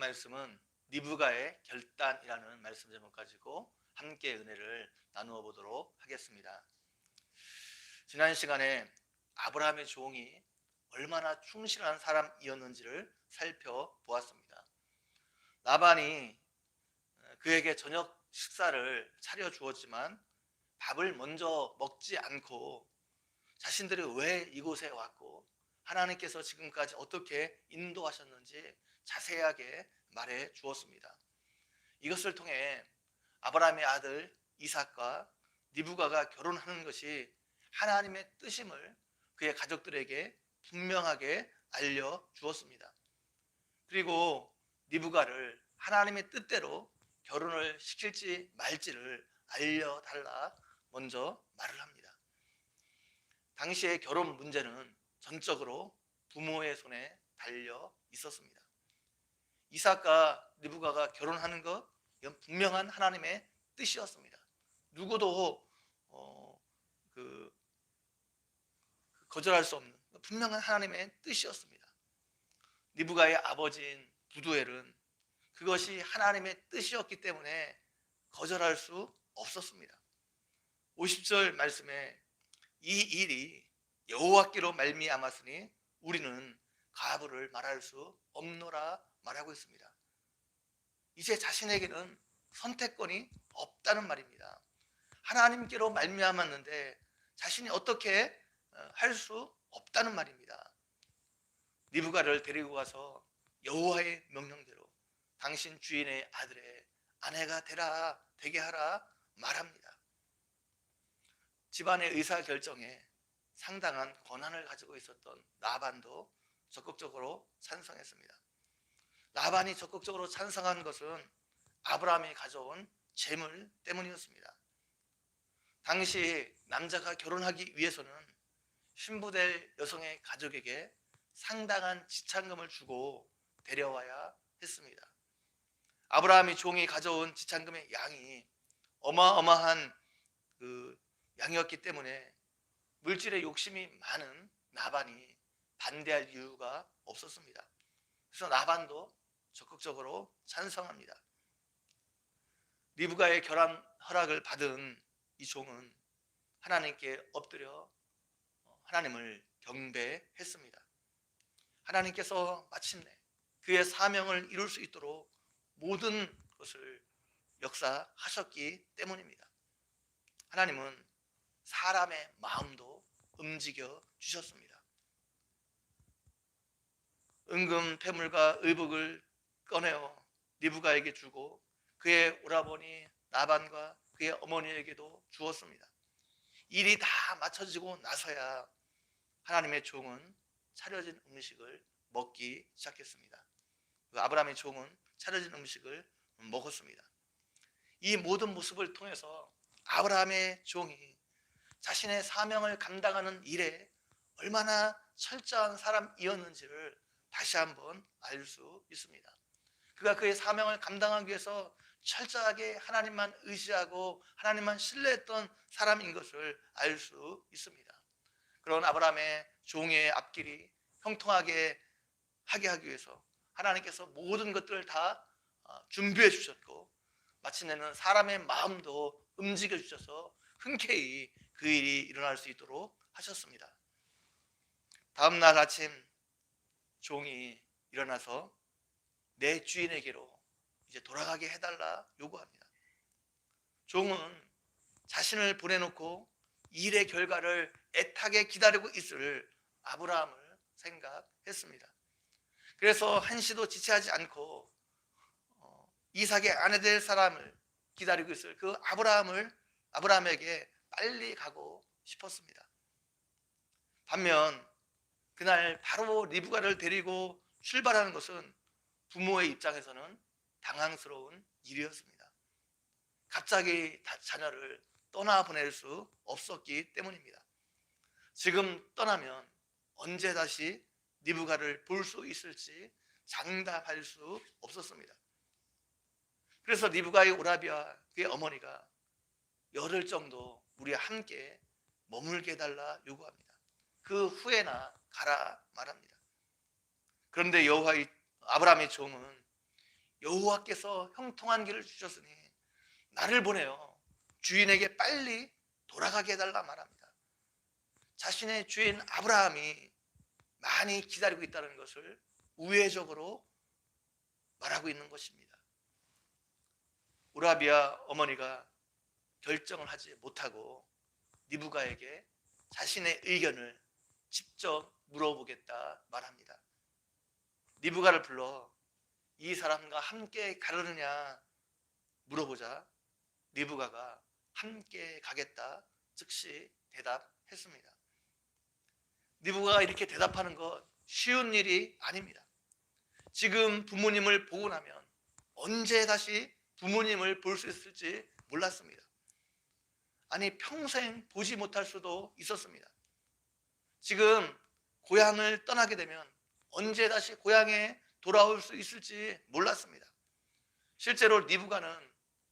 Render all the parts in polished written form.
말씀은 리브가의 결단이라는 말씀 제목 가지고 함께 은혜를 나누어 보도록 하겠습니다. 지난 시간에 아브라함의 종이 얼마나 충실한 사람이었는지를 살펴보았습니다. 라반이 그에게 저녁 식사를 차려 주었지만 밥을 먼저 먹지 않고 자신들이 왜 이곳에 왔고 하나님께서 지금까지 어떻게 인도하셨는지 자세하게 말해 주었습니다. 이것을 통해 아브라함의 아들 이삭과 리브가가 결혼하는 것이 하나님의 뜻임을 그의 가족들에게 분명하게 알려 주었습니다. 그리고 리브가를 하나님의 뜻대로 결혼을 시킬지 말지를 알려달라 먼저 말을 합니다. 당시의 결혼 문제는 전적으로 부모의 손에 달려 있었습니다. 이삭과 리브가가 결혼하는 것, 이건 분명한 하나님의 뜻이었습니다. 누구도 거절할 수 없는 분명한 하나님의 뜻이었습니다. 리브가의 아버지인 부두엘은 그것이 하나님의 뜻이었기 때문에 거절할 수 없었습니다. 50절 말씀에 이 일이 여호와께로 말미암았으니 우리는 가부를 말할 수 없노라 말하고 있습니다. 이제 자신에게는 선택권이 없다는 말입니다. 하나님께로 말미암았는데 자신이 어떻게 할 수 없다는 말입니다. 리브가를 데리고 가서 여호와의 명령대로 당신 주인의 아들의 아내가 되게 하라 말합니다. 집안의 의사결정에 상당한 권한을 가지고 있었던 라반도 적극적으로 찬성했습니다. 라반이 적극적으로 찬성한 것은 아브라함이 가져온 재물 때문이었습니다. 당시 남자가 결혼하기 위해서는 신부될 여성의 가족에게 상당한 지참금을 주고 데려와야 했습니다. 아브라함이 종이 가져온 지참금의 양이 어마어마한 양이었기 때문에 물질에 욕심이 많은 라반이 반대할 이유가 없었습니다. 그래서 라반도 적극적으로 찬성합니다. 리브가의 결혼 허락을 받은 이 종은 하나님께 엎드려 하나님을 경배했습니다. 하나님께서 마침내 그의 사명을 이룰 수 있도록 모든 것을 역사하셨기 때문입니다. 하나님은 사람의 마음도 움직여 주셨습니다. 은금 패물과 의복을 꺼내어 리브가에게 주고 그의 오라버니 라반과 그의 어머니에게도 주었습니다. 일이 다 맞춰지고 나서야 하나님의 종은 차려진 음식을 먹기 시작했습니다. 아브라함의 종은 차려진 음식을 먹었습니다. 이 모든 모습을 통해서 아브라함의 종이 자신의 사명을 감당하는 일에 얼마나 철저한 사람이었는지를 다시 한번 알 수 있습니다. 그가 그의 사명을 감당하기 위해서 철저하게 하나님만 의지하고 하나님만 신뢰했던 사람인 것을 알 수 있습니다. 그런 아브라함의 종의 앞길이 형통하게 하게 하기 위해서 하나님께서 모든 것들을 다 준비해 주셨고 마침내는 사람의 마음도 움직여 주셔서 흔쾌히 그 일이 일어날 수 있도록 하셨습니다. 다음 날 아침 종이 일어나서 내 주인에게로 이제 돌아가게 해달라 요구합니다. 종은 자신을 보내놓고 일의 결과를 애타게 기다리고 있을 아브라함을 생각했습니다. 그래서 한시도 지체하지 않고 이삭의 아내 될 사람을 기다리고 있을 그 아브라함에게 빨리 가고 싶었습니다. 반면 그날 바로 리브가를 데리고 출발하는 것은 부모의 입장에서는 당황스러운 일이었습니다. 갑자기 자녀를 떠나보낼 수 없었기 때문입니다. 지금 떠나면 언제 다시 리브가를 볼 수 있을지 장담할 수 없었습니다. 그래서 리브가의 오라비와 그의 어머니가 열흘 정도 우리와 함께 머물게 해달라 요구합니다. 그 후에나 가라 말합니다. 그런데 아브라함의 종은 여호와께서 형통한 길을 주셨으니 나를 보내어 주인에게 빨리 돌아가게 해달라 말합니다. 자신의 주인 아브라함이 많이 기다리고 있다는 것을 우회적으로 말하고 있는 것입니다. 우라비아 어머니가 결정을 하지 못하고 리브가에게 자신의 의견을 직접 물어보겠다 말합니다. 리브가를 불러 이 사람과 함께 가려느냐 물어보자 리브가가 함께 가겠다 즉시 대답했습니다. 리브가가 이렇게 대답하는 것 쉬운 일이 아닙니다. 지금 부모님을 보고 나면 언제 다시 부모님을 볼 수 있을지 몰랐습니다. 아니 평생 보지 못할 수도 있었습니다. 지금 고향을 떠나게 되면 언제 다시 고향에 돌아올 수 있을지 몰랐습니다. 실제로 리브가는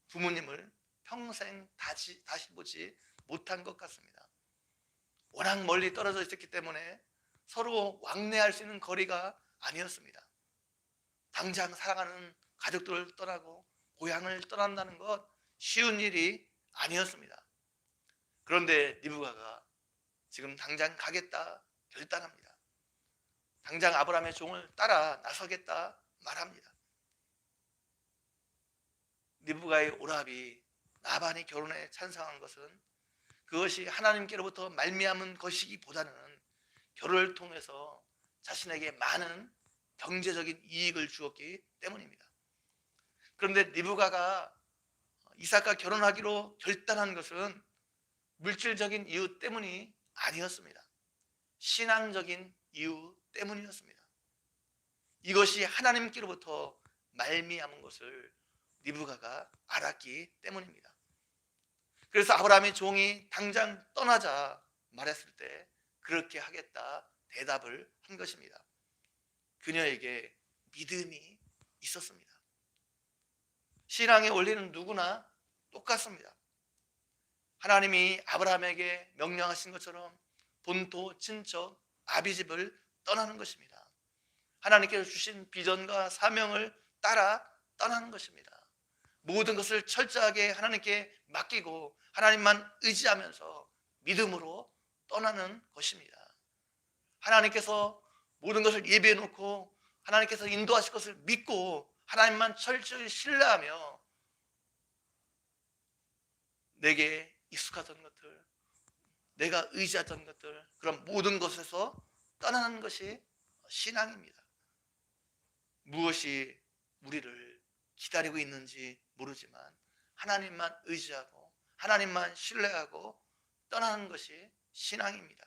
부모님을 평생 다시 보지 못한 것 같습니다. 워낙 멀리 떨어져 있었기 때문에 서로 왕래할 수 있는 거리가 아니었습니다. 당장 사랑하는 가족들을 떠나고 고향을 떠난다는 것 쉬운 일이 아니었습니다. 그런데 리브가가 지금 당장 가겠다 결단합니다. 당장 아브라함의 종을 따라 나서겠다 말합니다. 리브가의 오라비 나반이 결혼에 찬성한 것은 그것이 하나님께로부터 말미암은 것이기보다는 결혼을 통해서 자신에게 많은 경제적인 이익을 주었기 때문입니다. 그런데 리브가가 이삭과 결혼하기로 결단한 것은 물질적인 이유 때문이 아니었습니다. 신앙적인 이유 때문이었습니다. 이것이 하나님께로부터 말미암은 것을 리브가가 알았기 때문입니다. 그래서 아브라함의 종이 당장 떠나자 말했을 때 그렇게 하겠다 대답을 한 것입니다. 그녀에게 믿음이 있었습니다. 신앙의 원리는 누구나 똑같습니다. 하나님이 아브라함에게 명령하신 것처럼 본토, 친척, 아비집을 떠나는 것입니다. 하나님께서 주신 비전과 사명을 따라 떠나는 것입니다. 모든 것을 철저하게 하나님께 맡기고 하나님만 의지하면서 믿음으로 떠나는 것입니다. 하나님께서 모든 것을 예비해 놓고 하나님께서 인도하실 것을 믿고 하나님만 철저히 신뢰하며 내게 익숙하던 것들, 내가 의지하던 것들, 그런 모든 것에서 떠나는 것이 신앙입니다. 무엇이 우리를 기다리고 있는지 모르지만 하나님만 의지하고 하나님만 신뢰하고 떠나는 것이 신앙입니다.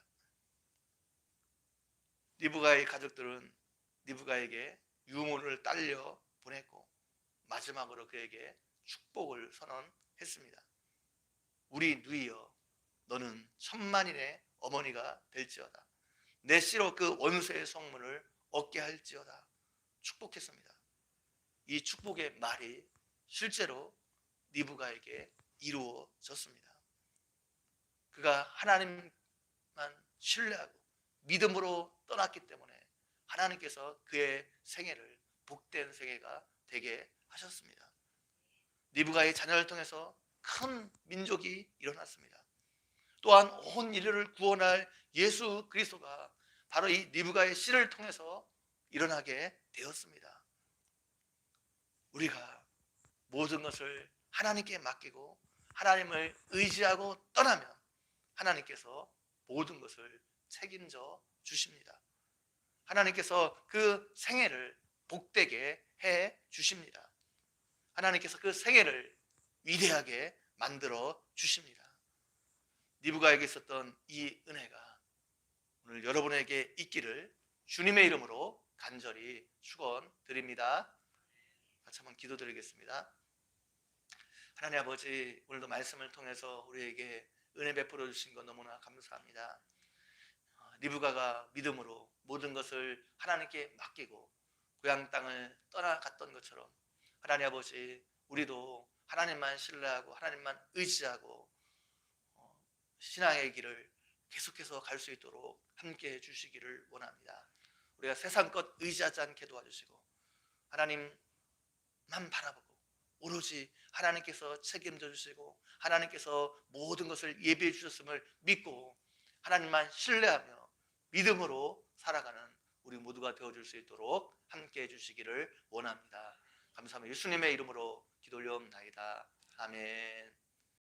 리브가의 가족들은 리브가에게 유모를 딸려 보냈고 마지막으로 그에게 축복을 선언했습니다. 우리 누이여 너는 천만인의 어머니가 될지어다. 내 씨로 그 원수의 성문을 얻게 할지어다. 축복했습니다. 이 축복의 말이 실제로 리브가에게 이루어졌습니다. 그가 하나님만 신뢰하고 믿음으로 떠났기 때문에 하나님께서 그의 생애를 복된 생애가 되게 하셨습니다. 리브가의 자녀를 통해서 큰 민족이 일어났습니다. 또한 온 인류를 구원할 예수 그리스도가 바로 이 리브가의 씨를 통해서 일어나게 되었습니다. 우리가 모든 것을 하나님께 맡기고 하나님을 의지하고 떠나면 하나님께서 모든 것을 책임져 주십니다. 하나님께서 그 생애를 복되게 해 주십니다. 하나님께서 그 생애를 위대하게 만들어 주십니다. 리브가에게 있었던 이 은혜가 오늘 여러분에게 있기를 주님의 이름으로 간절히 축원드립니다. 같이 한번 기도드리겠습니다. 하나님 아버지, 오늘도 말씀을 통해서 우리에게 은혜 베풀어 주신 것 너무나 감사합니다. 리브가가 믿음으로 모든 것을 하나님께 맡기고 고향 땅을 떠나갔던 것처럼 하나님 아버지, 우리도 하나님만 신뢰하고 하나님만 의지하고 신앙의 길을 계속해서 갈 수 있도록 함께해 주시기를 원합니다. 우리가 세상 것 의지하지 않게 도와주시고 하나님 바라보고 오로지 하나님께서 책임져 주시고 하나님께서 모든 것을 예비해 주셨음을 믿고 하나님만 신뢰하며 믿음으로 살아가는 우리 모두가 되어줄 수 있도록 함께해 주시기를 원합니다. 감사합니다. 예수님의 이름으로 기도 올려옵나이다. 아멘.